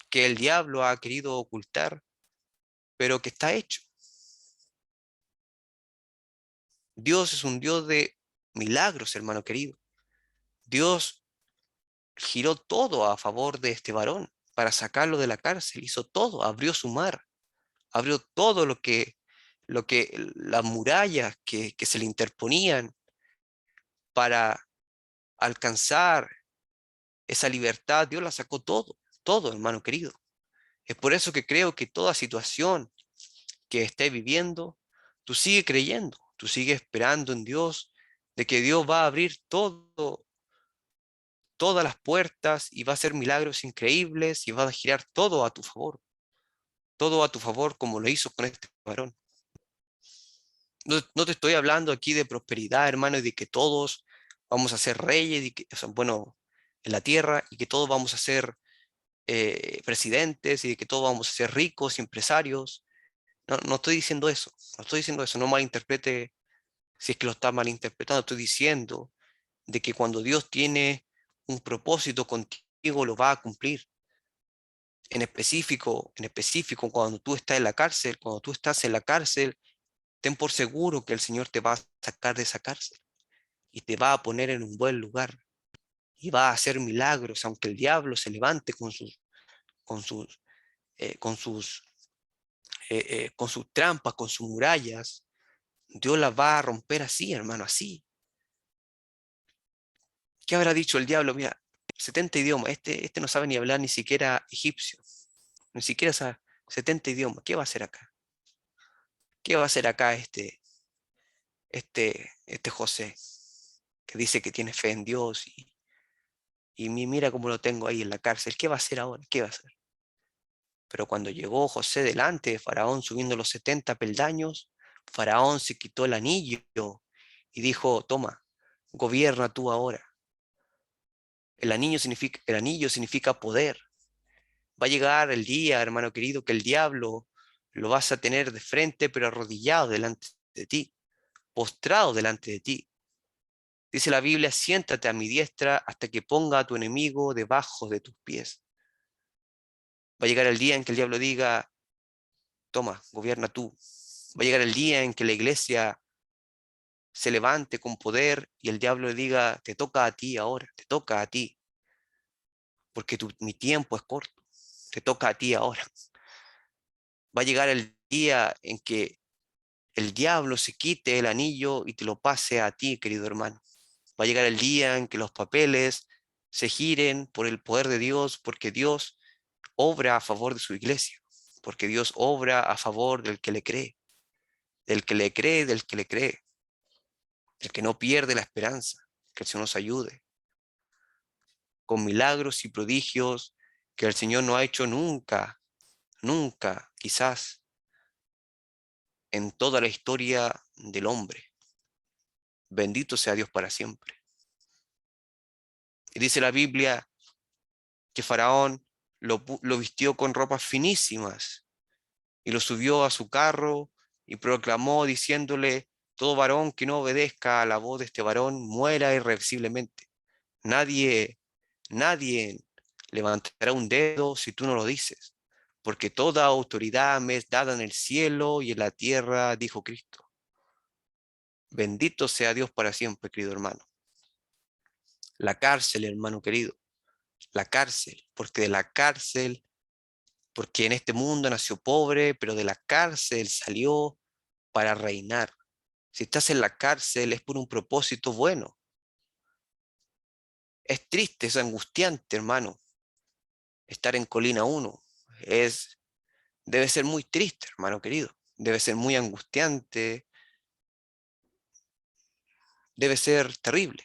que el diablo ha querido ocultar, pero que está hecho. Dios es un Dios de milagros, hermano querido. Dios giró todo a favor de este varón para sacarlo de la cárcel, hizo todo, abrió su mar, abrió todo lo que las murallas que se le interponían para alcanzar esa libertad. Dios la sacó todo, todo, hermano querido. Es por eso que creo que toda situación que estés viviendo, tú sigue creyendo, tú sigue esperando en Dios, de que Dios va a abrir todo, todas las puertas y va a hacer milagros increíbles y va a girar todo a tu favor como lo hizo con este varón. No, no te estoy hablando aquí de prosperidad, hermano, y de que todos vamos a ser reyes, y que, o sea, bueno, en la tierra, y que todos vamos a ser presidentes, y de que todos vamos a ser ricos y empresarios. No, no estoy diciendo eso, no estoy diciendo eso, no malinterprete si es que lo está malinterpretando. Estoy diciendo de que cuando Dios tiene un propósito contigo, lo va a cumplir. En específico, cuando tú estás en la cárcel, cuando tú estás en la cárcel, ten por seguro que el Señor te va a sacar de esa cárcel y te va a poner en un buen lugar y va a hacer milagros, aunque el diablo se levante con sus, eh, con sus, con sus trampas, con sus murallas. Dios las va a romper así, hermano, así. ¿Qué habrá dicho el diablo? Mira, 70 idiomas, este no sabe ni hablar ni siquiera egipcio, ni siquiera sabe 70 idiomas. ¿Qué va a hacer acá? ¿Qué va a hacer acá este José, que dice que tiene fe en Dios y mira cómo lo tengo ahí en la cárcel? ¿Qué va a hacer ahora? ¿Qué va a hacer? Pero cuando llegó José delante de Faraón subiendo los 70 peldaños, Faraón se quitó el anillo y dijo: toma, gobierna tú ahora. El anillo significa poder. Va a llegar el día, hermano querido, que el diablo lo vas a tener de frente, pero arrodillado delante de ti, postrado delante de ti. Dice la Biblia: siéntate a mi diestra hasta que ponga a tu enemigo debajo de tus pies. Va a llegar el día en que el diablo diga: toma, gobierna tú. Va a llegar el día en que la iglesia se levante con poder y el diablo le diga: te toca a ti ahora, te toca a ti, porque mi tiempo es corto, te toca a ti ahora. Va a llegar el día en que el diablo se quite el anillo y te lo pase a ti, querido hermano. Va a llegar el día en que los papeles se giren por el poder de Dios, porque Dios obra a favor de su iglesia, porque Dios obra a favor del que le cree, del que le cree, del que le cree, del que no pierde la esperanza. Que el Señor nos ayude con milagros y prodigios que el Señor no ha hecho nunca, nunca, quizás en toda la historia del hombre. Bendito sea Dios para siempre. Y dice la Biblia que Faraón lo vistió con ropas finísimas y lo subió a su carro y proclamó diciéndole: todo varón que no obedezca a la voz de este varón muera irreversiblemente. Nadie, nadie levantará un dedo si tú no lo dices, porque toda autoridad me es dada en el cielo y en la tierra, dijo Cristo. Bendito sea Dios para siempre, querido hermano. La cárcel, hermano querido, la cárcel, porque de la cárcel, porque en este mundo nació pobre, pero de la cárcel salió para reinar. Si estás en la cárcel es por un propósito bueno. Es triste, es angustiante, hermano, estar en Colina 1. Debe ser muy triste, hermano querido. Debe ser muy angustiante, debe ser terrible.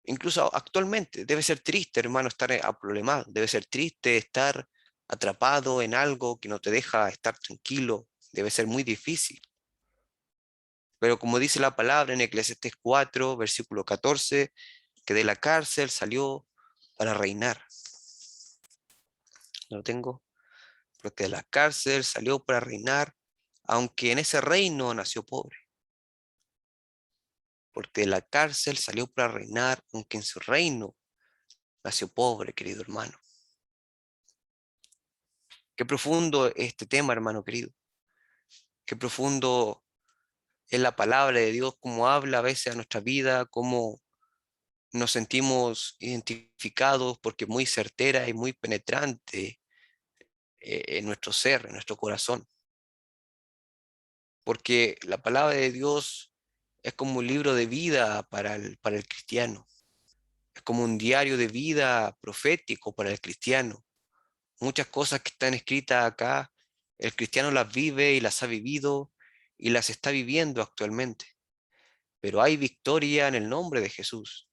Incluso actualmente debe ser triste, hermano, estar aproblemado. Debe ser triste estar atrapado en algo que no te deja estar tranquilo. Debe ser muy difícil. Pero como dice la palabra en Eclesiastés 4, versículo 14, que de la cárcel salió para reinar. Lo tengo. Porque de la cárcel salió para reinar, aunque en ese reino nació pobre. Porque de la cárcel salió para reinar, aunque en su reino nació pobre, querido hermano. Qué profundo este tema, hermano querido. Qué profundo es la palabra de Dios, cómo habla a veces a nuestra vida, cómo nos sentimos identificados, porque es muy certera y muy penetrante en nuestro ser, en nuestro corazón. Porque la palabra de Dios es como un libro de vida para el cristiano. Es como un diario de vida profético para el cristiano. Muchas cosas que están escritas acá, el cristiano las vive y las ha vivido y las está viviendo actualmente. Pero hay victoria en el nombre de Jesús.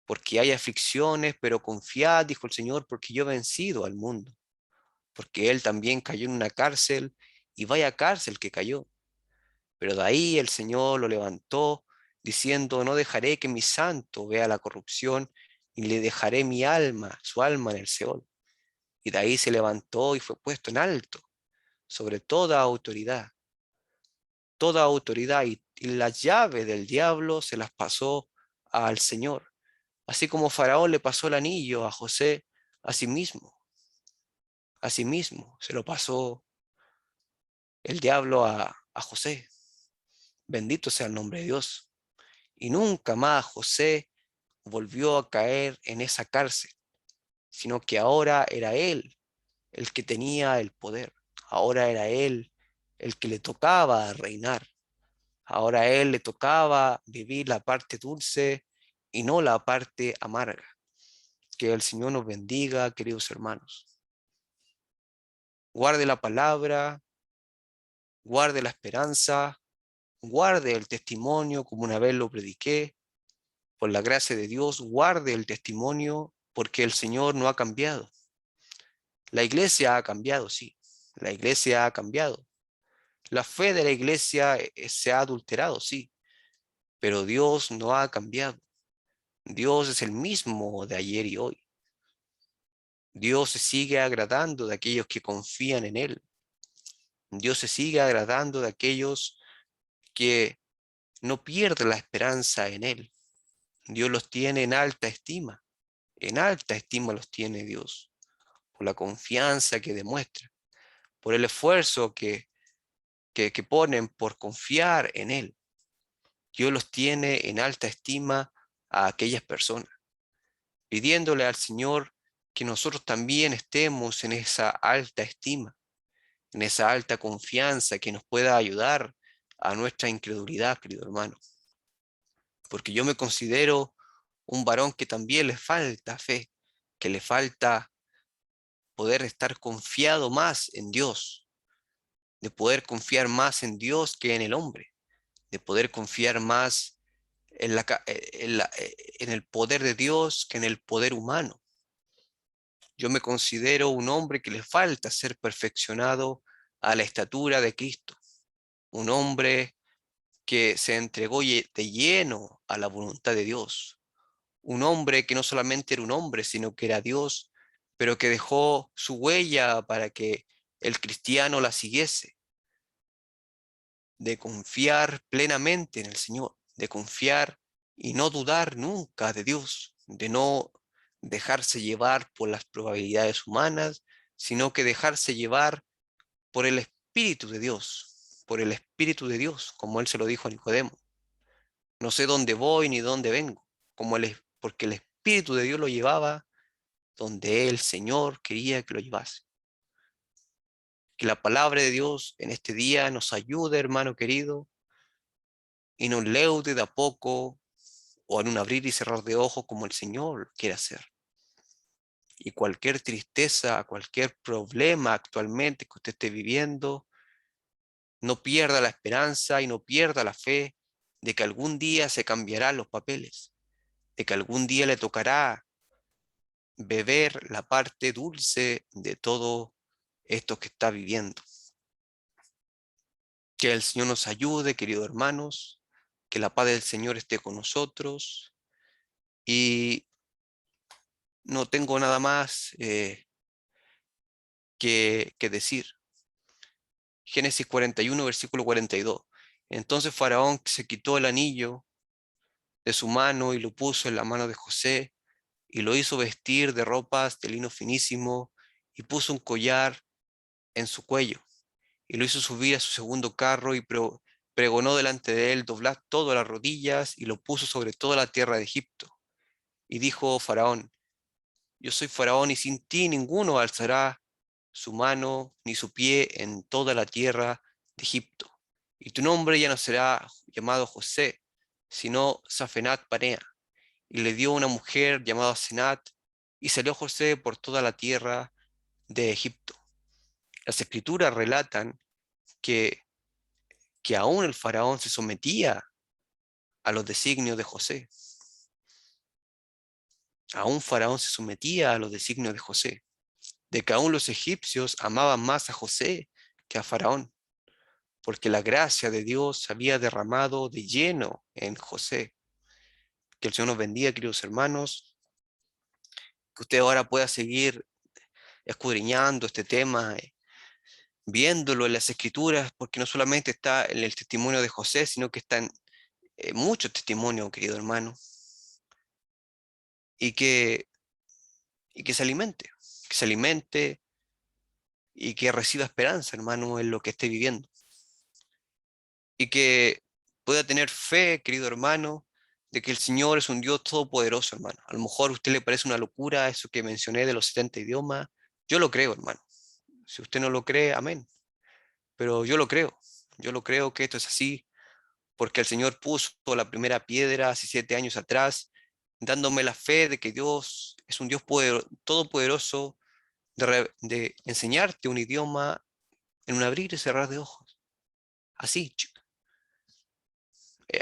Porque hay aflicciones, pero confiad, dijo el Señor, porque yo he vencido al mundo. Porque Él también cayó en una cárcel y vaya cárcel que cayó. Pero de ahí el Señor lo levantó diciendo, no dejaré que mi santo vea la corrupción y le dejaré mi alma, su alma en el Seol. Y de ahí se levantó y fue puesto en alto sobre toda autoridad y las llaves del diablo se las pasó al Señor. Así como Faraón le pasó el anillo a José, a sí mismo se lo pasó el diablo a José. Bendito sea el nombre de Dios. Y nunca más José volvió a caer en esa cárcel, sino que ahora era él el que tenía el poder. Ahora era él el que le tocaba reinar. Ahora a él le tocaba vivir la parte dulce y no la parte amarga. Que el Señor nos bendiga, queridos hermanos. Guarde la palabra, guarde la esperanza, guarde el testimonio como una vez lo prediqué. Por la gracia de Dios, guarde el testimonio porque el Señor no ha cambiado. La iglesia ha cambiado, sí. La iglesia ha cambiado. La fe de la iglesia se ha adulterado, sí. Pero Dios no ha cambiado. Dios es el mismo de ayer y hoy. Dios se sigue agradando de aquellos que confían en Él. Dios se sigue agradando de aquellos que no pierden la esperanza en Él. Dios los tiene en alta estima. En alta estima los tiene Dios. Por la confianza que demuestra. Por el esfuerzo que ponen por confiar en Él. Dios los tiene en alta estima a aquellas personas, pidiéndole al Señor que nosotros también estemos en esa alta estima, en esa alta confianza que nos pueda ayudar a nuestra incredulidad, querido hermano. Porque yo me considero un varón que también le falta fe, que le falta poder estar confiado más en Dios, de poder confiar más en Dios que en el hombre, de poder confiar más en el poder de Dios que en el poder humano. Yo me considero un hombre que le falta ser perfeccionado a la estatura de Cristo, un hombre que se entregó de lleno a la voluntad de Dios, un hombre que no solamente era un hombre, sino que era Dios, pero que dejó su huella para que el cristiano la siguiese, de confiar plenamente en el Señor, de confiar y no dudar nunca de Dios, de no dejarse llevar por las probabilidades humanas, sino que dejarse llevar por el Espíritu de Dios, por el Espíritu de Dios, como él se lo dijo a Nicodemo. No sé dónde voy ni dónde vengo, porque el Espíritu de Dios lo llevaba donde el Señor quería que lo llevase. Que la palabra de Dios en este día nos ayude, hermano querido, y nos leude de a poco o en un abrir y cerrar de ojos como el Señor quiere hacer. Y cualquier tristeza, cualquier problema actualmente que usted esté viviendo, no pierda la esperanza y no pierda la fe de que algún día se cambiarán los papeles, de que algún día le tocará beber la parte dulce de todo esto que está viviendo. Que el Señor nos ayude, queridos hermanos, que la paz del Señor esté con nosotros y no tengo nada más que decir. Génesis 41, versículo 42. Entonces Faraón se quitó el anillo de su mano y lo puso en la mano de José y lo hizo vestir de ropas de lino finísimo y puso un collar en su cuello y lo hizo subir a su segundo carro y pregonó delante de él: doblad todo las rodillas, y lo puso sobre toda la tierra de Egipto. Y dijo Faraón: yo soy Faraón y sin ti ninguno alzará su mano ni su pie en toda la tierra de Egipto. Y tu nombre ya no será llamado José, sino Safenat Panea. Y le dio una mujer llamada Senat, y salió José por toda la tierra de Egipto. Las escrituras relatan que, que aún el faraón se sometía a los designios de José. Aún Faraón se sometía a los designios de José, de que aún los egipcios amaban más a José que a Faraón, porque la gracia de Dios se había derramado de lleno en José. Que el Señor nos bendiga, queridos hermanos, que usted ahora pueda seguir escudriñando este tema, viéndolo en las escrituras, porque no solamente está en el testimonio de José, sino que está en muchos testimonios, querido hermano, y que, y que se alimente y que reciba esperanza, hermano, en lo que esté viviendo. Y que pueda tener fe, querido hermano, de que el Señor es un Dios todopoderoso, hermano. A lo mejor a usted le parece una locura eso que mencioné de los 70 idiomas. Yo lo creo, hermano. Si usted no lo cree, amén. Pero yo lo creo. Yo lo creo que esto es así, porque el Señor puso la primera piedra hace 7 años atrás, dándome la fe de que Dios es un Dios todopoderoso, de enseñarte un idioma en un abrir y cerrar de ojos. Así,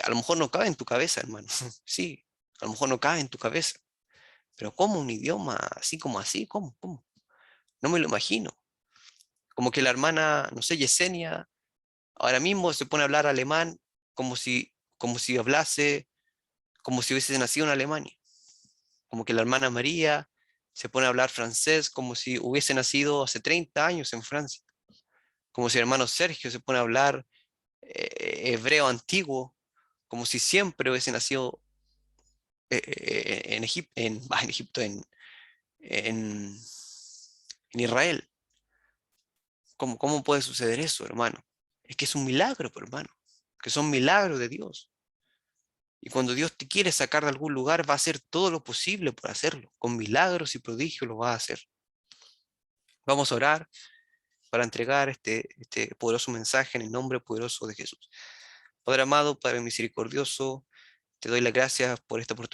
a lo mejor no cabe en tu cabeza, hermano. Sí, a lo mejor no cabe en tu cabeza. Pero ¿cómo un idioma así como así? ¿Cómo? ¿Cómo? No me lo imagino. Como que la hermana, no sé, Yesenia, ahora mismo se pone a hablar alemán como si hablase, como si hubiese nacido en Alemania. Como que la hermana María se pone a hablar francés como si hubiese nacido hace 30 años en Francia. Como si el hermano Sergio se pone a hablar hebreo antiguo, como si siempre hubiese nacido en Egipto, en, en Israel. ¿Cómo puede suceder eso, hermano? Es que es un milagro, pues, hermano, que son milagros de Dios. Y cuando Dios te quiere sacar de algún lugar, va a hacer todo lo posible por hacerlo. Con milagros y prodigios lo va a hacer. Vamos a orar para entregar este poderoso mensaje en el nombre poderoso de Jesús. Padre amado, Padre misericordioso, te doy las gracias por esta oportunidad.